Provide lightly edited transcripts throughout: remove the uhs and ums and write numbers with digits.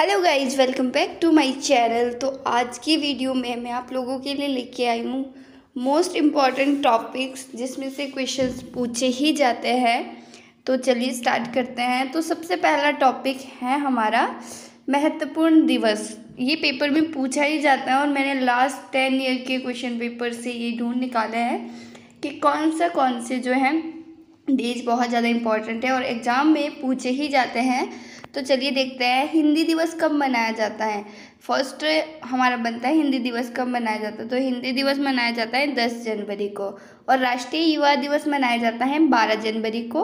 Hello guys, welcome back to my channel. तो आज की वीडियो में मैं आप लोगों के लिए लेके आई हूँ मोस्ट इम्पॉर्टेंट टॉपिक्स जिसमें से क्वेश्चंस पूछे ही जाते हैं। तो चलिए स्टार्ट करते हैं। तो सबसे पहला टॉपिक है हमारा महत्वपूर्ण दिवस। ये पेपर में पूछा ही जाता है और मैंने लास्ट 10 ईयर के क्वेश्चन पेपर से ये ढूंढ निकाले हैं कि कौन से जो हैं डेज बहुत ज़्यादा इम्पॉर्टेंट है और एग्ज़ाम में पूछे ही जाते हैं। तो चलिए देखते हैं हिंदी दिवस कब मनाया जाता है। फर्स्ट हमारा बनता है हिंदी दिवस कब मनाया जाता है। तो हिंदी दिवस मनाया जाता है 10 जनवरी को और राष्ट्रीय युवा दिवस मनाया जाता है 12 जनवरी को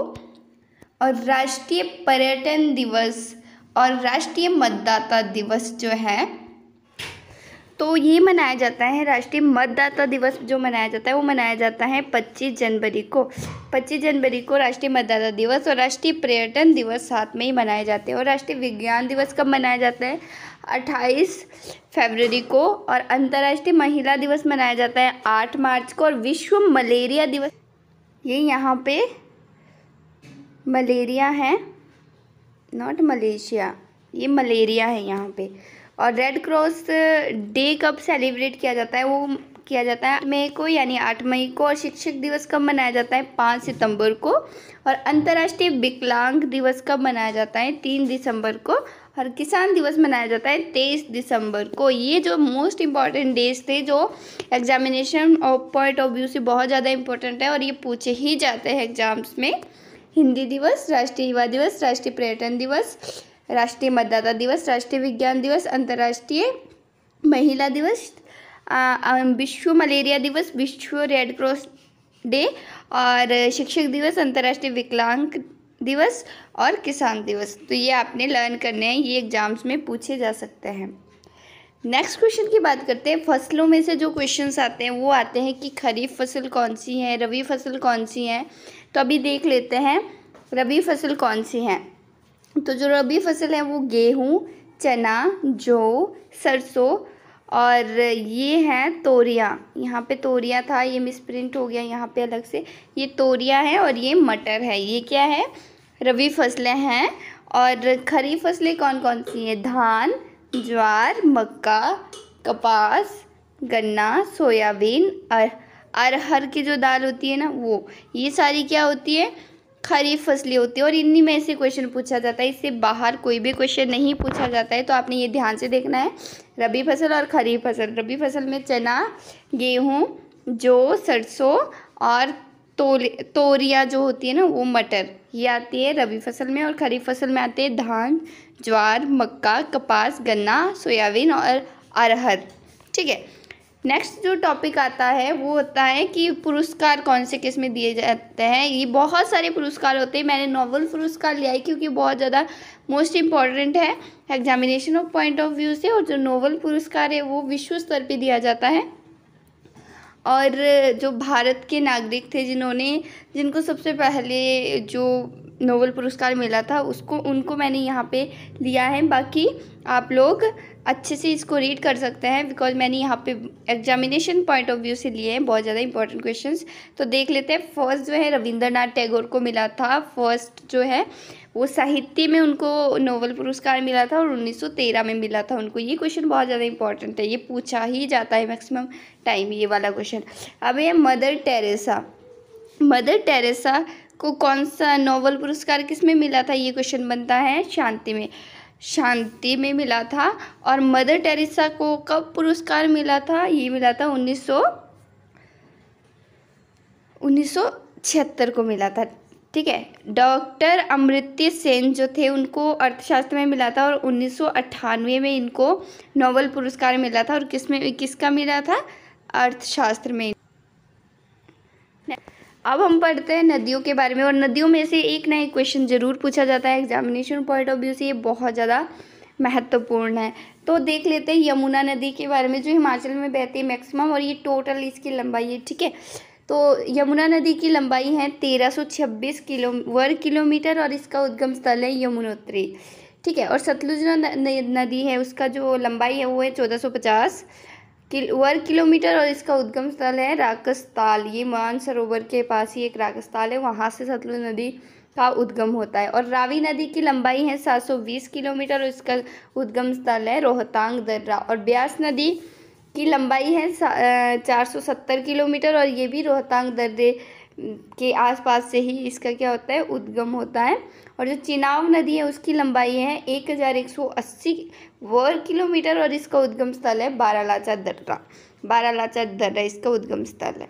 और राष्ट्रीय पर्यटन दिवस और राष्ट्रीय मतदाता दिवस जो है तो ये मनाया जाता है। राष्ट्रीय मतदाता दिवस जो मनाया जाता है वो मनाया जाता है 25 जनवरी को। 25 जनवरी को राष्ट्रीय मतदाता दिवस और राष्ट्रीय पर्यटन दिवस साथ में ही मनाए जाते हैं। और राष्ट्रीय विज्ञान दिवस कब मनाया जाता है? 28 फरवरी को। और अंतर्राष्ट्रीय महिला दिवस मनाया जाता है 8 मार्च को। और विश्व मलेरिया दिवस, ये यहाँ पे मलेरिया है, नॉट मलेशिया, ये मलेरिया है यहाँ पे। और रेड क्रॉस डे कब सेलिब्रेट किया जाता है? वो किया जाता है मई को, यानी 8 मई को। और शिक्षक दिवस कब मनाया जाता है? 5 सितंबर को। और अंतर्राष्ट्रीय विकलांग दिवस कब मनाया जाता है? 3 दिसंबर को। और किसान दिवस मनाया जाता है 23 दिसंबर को। ये जो मोस्ट इम्पॉर्टेंट डेज थे जो एग्जामिनेशन पॉइंट ऑफ व्यू से बहुत ज़्यादा इम्पोर्टेंट है और ये पूछे ही जाते हैं एग्जाम्स में। हिंदी दिवस, राष्ट्रीय युवा दिवस, राष्ट्रीय पर्यटन दिवस, राष्ट्रीय मतदाता दिवस, राष्ट्रीय विज्ञान दिवस, अंतर्राष्ट्रीय महिला दिवस, विश्व मलेरिया दिवस, विश्व रेड क्रॉस डे और शिक्षक दिवस, अंतर्राष्ट्रीय विकलांग दिवस और किसान दिवस। तो ये आपने लर्न करने हैं, ये एग्जाम्स में पूछे जा सकते हैं। नेक्स्ट क्वेश्चन की बात करते हैं। फसलों में से जो क्वेश्चंस आते हैं वो आते हैं कि खरीफ फसल कौन सी है, रबी फसल कौन सी है। तो अभी देख लेते हैं रबी फसल कौन सी है। तो जो रबी फसल है वो गेहूँ, चना, जौ, सरसों और ये है तोरियाँ। यहाँ पे तोरियाँ था, ये मिसप्रिंट हो गया यहाँ पे अलग से। ये तोरियाँ है और ये मटर है। ये क्या है? रबी फसलें हैं। और खरीफ फसलें कौन कौन सी हैं? धान, ज्वार, मक्का, कपास, गन्ना, सोयाबीन, अरहर की जो दाल होती है ना वो, ये सारी क्या होती है? खरीफ फसलें होती है। और इन्हीं में से क्वेश्चन पूछा जाता है, इससे बाहर कोई भी क्वेश्चन नहीं पूछा जाता है। तो आपने ये ध्यान से देखना है, रबी फसल और खरीफ फसल। रबी फसल में चना, गेहूँ, जौ, सरसों और तोरियाँ जो होती है ना वो मटर, ये आती है रबी फसल में। और खरीफ फसल में आते हैं धान, ज्वार, मक्का, कपास, गन्ना, सोयाबीन और अरहर। ठीक है। नेक्स्ट जो टॉपिक आता है वो होता है कि पुरस्कार कौन से किस में दिए जाते हैं। ये बहुत सारे पुरस्कार होते हैं। मैंने नोबेल पुरस्कार लिया है क्योंकि बहुत ज़्यादा मोस्ट इम्पॉर्टेंट है examination of point of view से। और जो नोबेल पुरस्कार है वो विश्व स्तर पे दिया जाता है। और जो भारत के नागरिक थे जिनको सबसे पहले जो नोबेल पुरस्कार मिला था उनको मैंने यहाँ पे लिया है। बाकी आप लोग अच्छे से इसको रीड कर सकते हैं बिकॉज मैंने यहाँ पे एग्जामिनेशन पॉइंट ऑफ व्यू से लिए हैं बहुत ज़्यादा इंपॉर्टेंट क्वेश्चंस। तो देख लेते हैं। फर्स्ट जो है रविंद्रनाथ टैगोर को मिला था। फर्स्ट जो है वो साहित्य में उनको नोबेल पुरस्कार मिला था और 1913 में मिला था उनको। ये क्वेश्चन बहुत ज़्यादा इंपॉर्टेंट है, ये पूछा ही जाता है मैक्सिमम टाइम ये वाला क्वेश्चन। अब ये मदर टेरेसा को कौन सा नोबेल पुरस्कार किस में मिला था? ये क्वेश्चन बनता है शांति में मिला था। और मदर टेरेसा को कब पुरस्कार मिला था? ये मिला था 1976 को मिला था। ठीक है। डॉक्टर अमर्त्य सेन जो थे उनको अर्थशास्त्र में मिला था और 1998 में इनको नोबेल पुरस्कार मिला था। और किसका मिला था? अर्थशास्त्र में। अब हम पढ़ते हैं नदियों के बारे में। और नदियों में से एक ना एक क्वेश्चन ज़रूर पूछा जाता है एग्जामिनेशन पॉइंट ऑफ व्यू से, ये बहुत ज़्यादा महत्वपूर्ण है। तो देख लेते हैं यमुना नदी के बारे में जो हिमाचल में बहती है मैक्सिमम, और ये टोटल इसकी लंबाई है। ठीक है। तो यमुना नदी की लंबाई है 1326 वर्ग किलोमीटर और इसका उद्गम स्थल है यमुनोत्री। ठीक है। और सतलुज नदी है उसका जो लंबाई है वो है 1450 वर्ग किलोमीटर और इसका उद्गम स्थल है राकस ताल। ये मानसरोवर के पास ही एक राकस ताल है, वहाँ से सतलुज नदी का उद्गम होता है। और रावी नदी की लंबाई है 720 किलोमीटर और इसका उद्गम स्थल है रोहतांग दर्रा। और ब्यास नदी की लंबाई है 470 किलोमीटर और ये भी रोहतांग दर्रे के आसपास से ही इसका क्या होता है, उद्गम होता है। और जो चिनाब नदी है उसकी लंबाई है 1180 वर्ग किलोमीटर और इसका उद्गम स्थल है बारालाचा दर्रा। बारालाचा दर्रा इसका उद्गम स्थल है।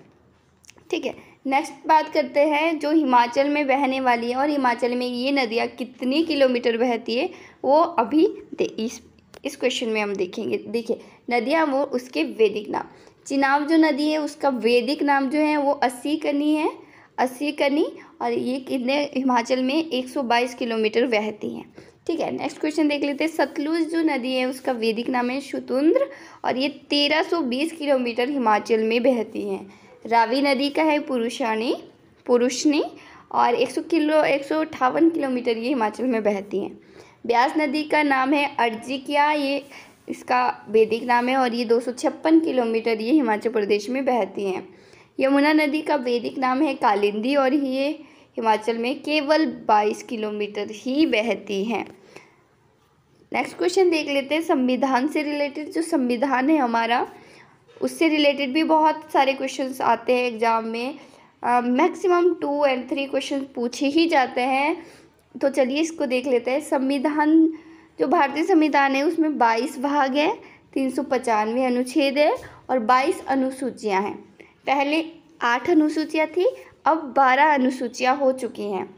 ठीक है, नेक्स्ट बात करते हैं जो हिमाचल में बहने वाली है और हिमाचल में ये नदियाँ कितनी किलोमीटर बहती है वो अभी इस क्वेश्चन में हम देखेंगे। देखिए नदियाँ वो उसके वैदिक नाम, चिनाब जो नदी है उसका वैदिक नाम जो है वो अस्सीकनी है, अस्सीकनी। और ये कितने हिमाचल में 122 किलोमीटर बहती हैं। ठीक है, नेक्स्ट क्वेश्चन देख लेते हैं। सतलुज जो नदी है उसका वैदिक नाम है शुतुंद्र और ये 1320 किलोमीटर हिमाचल में बहती हैं। रावी नदी का है पुरुषनी और 158 किलोमीटर ये हिमाचल में बहती हैं। ब्यास नदी का नाम है अर्जिकिया, ये इसका वैदिक नाम है और ये 256 किलोमीटर ये हिमाचल प्रदेश में बहती हैं। यमुना नदी का वैदिक नाम है कालिंदी और ये हिमाचल में केवल 22 किलोमीटर ही बहती हैं। नेक्स्ट क्वेश्चन देख लेते हैं संविधान से रिलेटेड। जो संविधान है हमारा उससे रिलेटेड भी बहुत सारे क्वेश्चंस आते हैं एग्ज़ाम में, मैक्सिमम 2 और 3 क्वेश्चन पूछे ही जाते हैं। तो चलिए इसको देख लेते हैं। संविधान जो भारतीय संविधान है उसमें 22 भाग है, 395 अनुच्छेद है और 22 अनुसूचियां हैं। पहले 8 अनुसूचियां थी, अब 12 अनुसूचियां हो चुकी हैं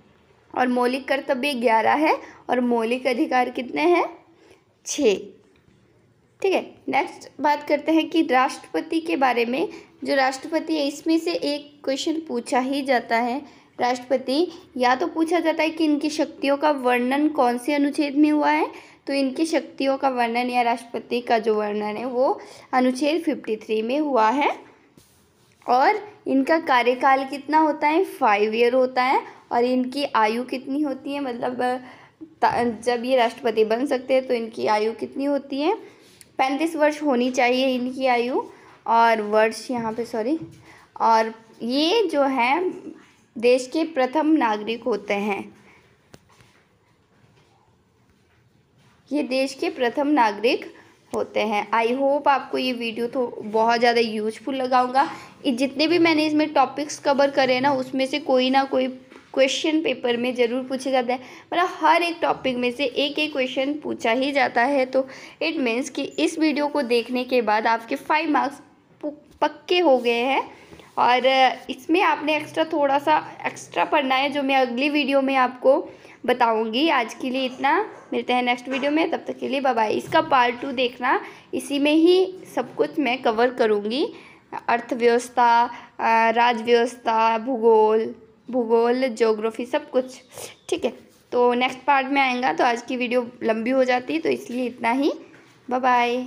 और मौलिक कर्तव्य 11 है और मौलिक अधिकार कितने हैं, 6। ठीक है, नेक्स्ट बात करते हैं कि राष्ट्रपति के बारे में। जो राष्ट्रपति है इसमें से एक क्वेश्चन पूछा ही जाता है। राष्ट्रपति या तो पूछा जाता है कि इनकी शक्तियों का वर्णन कौन से अनुच्छेद में हुआ है, तो इनकी शक्तियों का वर्णन या राष्ट्रपति का जो वर्णन है वो अनुच्छेद 53 में हुआ है। और इनका कार्यकाल कितना होता है, 5 ईयर होता है। और इनकी आयु कितनी होती है, मतलब जब ये राष्ट्रपति बन सकते हैं तो इनकी आयु कितनी होती है, 35 वर्ष होनी चाहिए इनकी आयु। और वर्ष यहाँ पे सॉरी, और ये जो है देश के प्रथम नागरिक होते हैं, ये देश के प्रथम नागरिक होते हैं। आई होप आपको ये वीडियो तो बहुत ज़्यादा यूजफुल लगा होगा। जितने भी मैंने इसमें टॉपिक्स कवर करे ना उसमें से कोई ना कोई क्वेश्चन पेपर में ज़रूर पूछा जाता है, मतलब हर एक टॉपिक में से एक एक क्वेश्चन पूछा ही जाता है। तो इट मीन्स कि इस वीडियो को देखने के बाद आपके 5 मार्क्स पक्के हो गए हैं और इसमें आपने थोड़ा सा एक्स्ट्रा पढ़ना है जो मैं अगली वीडियो में आपको बताऊंगी। आज के लिए इतना, मिलते हैं नेक्स्ट वीडियो में, तब तक के लिए बाय बाय। इसका पार्ट 2 देखना, इसी में ही सब कुछ मैं कवर करूँगी, अर्थव्यवस्था, राजव्यवस्था, भूगोल, ज्योग्राफी, सब कुछ। ठीक है, तो नेक्स्ट पार्ट में आएगा। तो आज की वीडियो लंबी हो जाती है तो इसलिए इतना ही, बाय बाय।